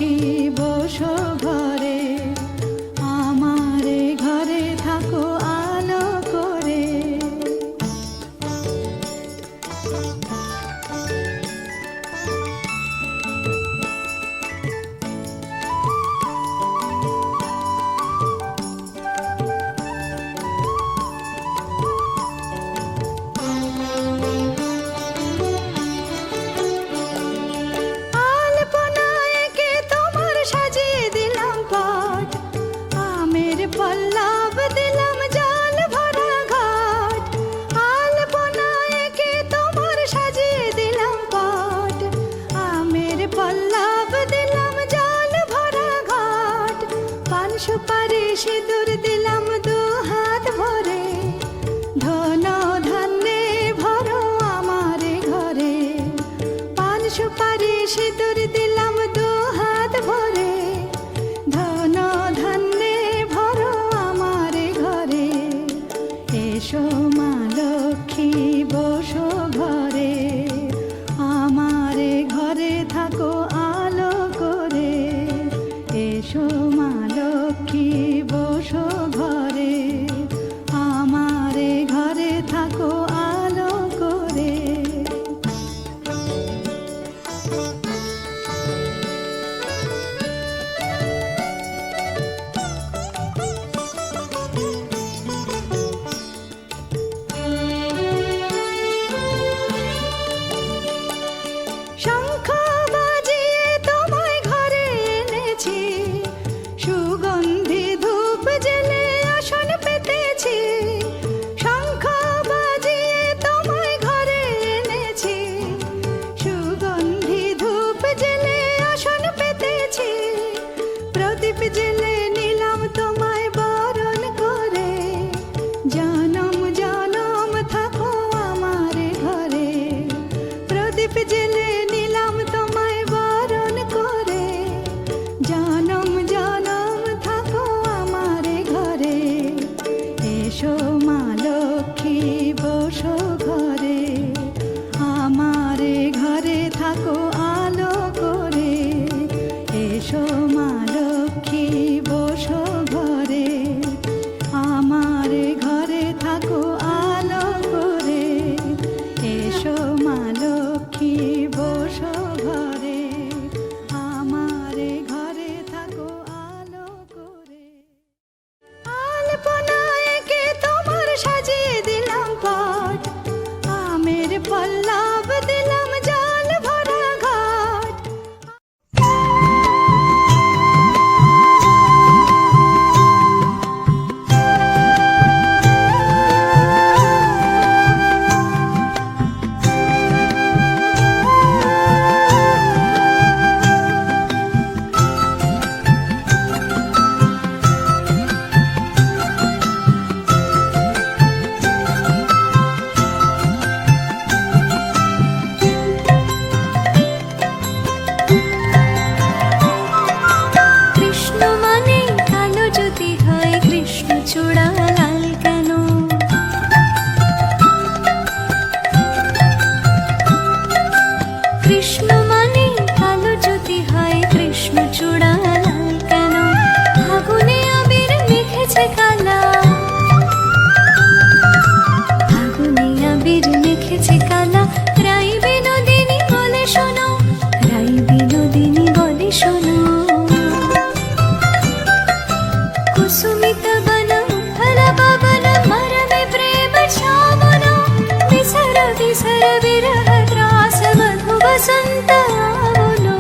লক্ষ্মী বসো ঘরে, আমারে ঘরে থাকো আলো করে। পল্লব দিলাম জল ভরা ঘাট, আলপনা এঁকে তোমার সাজিয়ে দিলাম পট। আমের পল্লব দিলাম জল ভরা ঘাট, পান সুপারি সিঁদুর দিলাম দু হাত ভরে। ধন ধান্যে ভরো আমার ঘরে, পান সুপারি সিঁদুর দিলাম দু হাত ভরে। ধন ধান্যে এসো মা লক্ষ্মী বসো ঘরে, আমারে ঘরে থাকো আলো করে। এসো মা লক্ষ্মী বসো ঘরে, আমারে ঘরে থাকো আলো করে। শঙ্খ বাজিয়ে তোমায় ঘরে এনেছি, সুগন্ধি ধূপ জেলে আসন পেতেছি। শঙ্খ বাজিয়ে তোমায় ঘরে এনেছি, সুগন্ধি ধূপ জেলে আসন পেতেছি। প্রদীপ জেলে নিলাম তোমায় বরণ করে, জনম জনম থাকো আমার ঘরে। প্রদীপ জেলে নিলাম তোমায় বরণ করে, জনম জনম থাকো আমার ঘরে। এসো মা লক্ষ্মী বসো ঘরে, আমারে ঘরে থাকো আলো করে। এসো মা লক্ষ্মী বসো ঘরে, আমারে ঘরে থাকো আলো করে। এসো মা লক্ষ্মী বসো ঘরে, আমারে ঘরে থাকো আলো করে। আলপনা এঁকে তোমার সাজিয়ে দিলাম পট, আমের পল্লব দিলাম জল ভরা ঘাট। কৃষ্ণ মানে কালো যদি হয়, কৃষ্ণচূড়া লাল কেন? কৃষ্ণ মানে কালো যদি হয়, কৃষ্ণচূড়া লাল কেন? ফাগুনে আবির মেখেছে কালা, ফাগুনে আবির মেখেছে কালা। রাই বিনোদিনী বলে শোনো, রাই বিনোদিনী বলে শোনো। ಕುಸುಮಿತ ಬನ ಫಲ ಪವನ ಮರವೆ ಪ್ರೇಮ ಶ್ಯಾಮನ, ವಿಸರ ವಿಸರ ವಿರಹ ತ್ರಾಸ ಮಧು ವಸಂತ ಆವನೋ।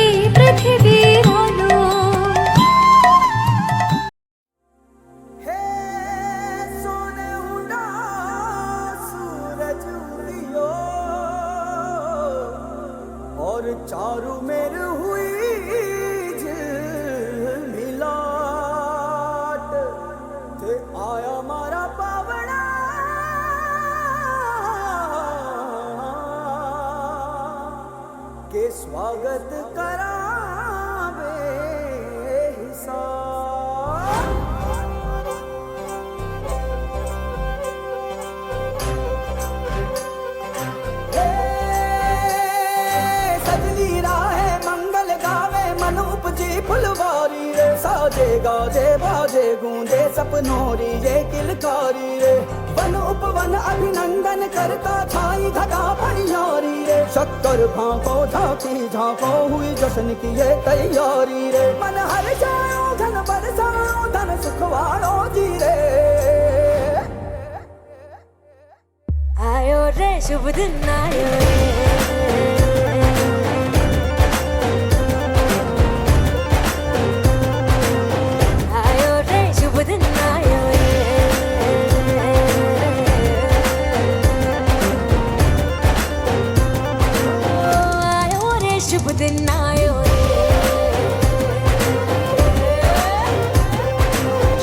এই পৃথিবীর আলো। हे सोने उड़ा सूरज उदियो और चारू मेर हुई झिलमिलाट ते आया मारा पावड़ा के स्वागत करावे हिसाब। सजली राहे मंगल गावे मन उपजी फुलवारी रे साजे गाजे बाजे गूंजे सपनोरी ये किलकारी रे वन उपवन अभिनंदन करता छाई घटा भैयारी रे शक्कर भांको झांकी झांको हुई जश्न की ये तैयारी रे मन हर जाओ धन बरसाओ धन सुखवाड़ो जी रे। आयो रे शुभ दिन आयो रे, आयो रे शुभ दिन आयो रे, आयो रे शुभ दिन आयो रे,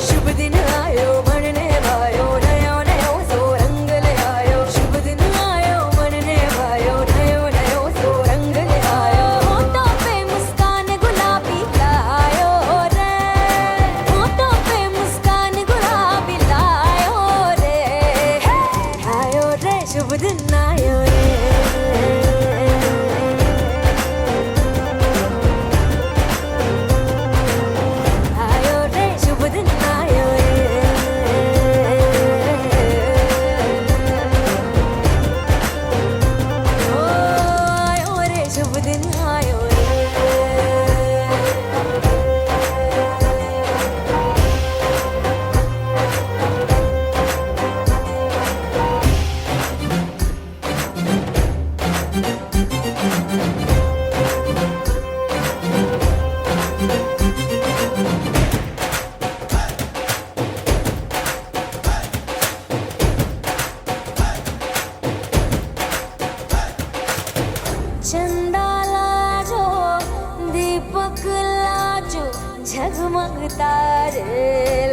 शुभ दिन आयो बनने भायो नयो नयो सो रंग ले आयो, शुभ दिन आयो बनने भायो नयो नयो सो रंग ले आयो, होठों पे मुस्कान गुलाबी लायो रे, होठों पे मुस्कान गुलाबी लायो रे, आयो रे शुभ दिन आयो रे, आयो रे शुभ दिन आयो रे, ओ आयो रे शुभ दिन आयो रे। चंदा लाजो दीपक लाजो झगमग तारे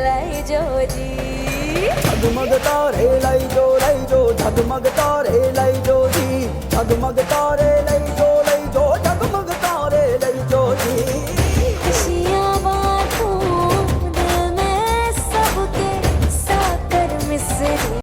लाई जो जी, झगमग तारे लाई जो झगमग तारे लाई जो जी झगमग तारे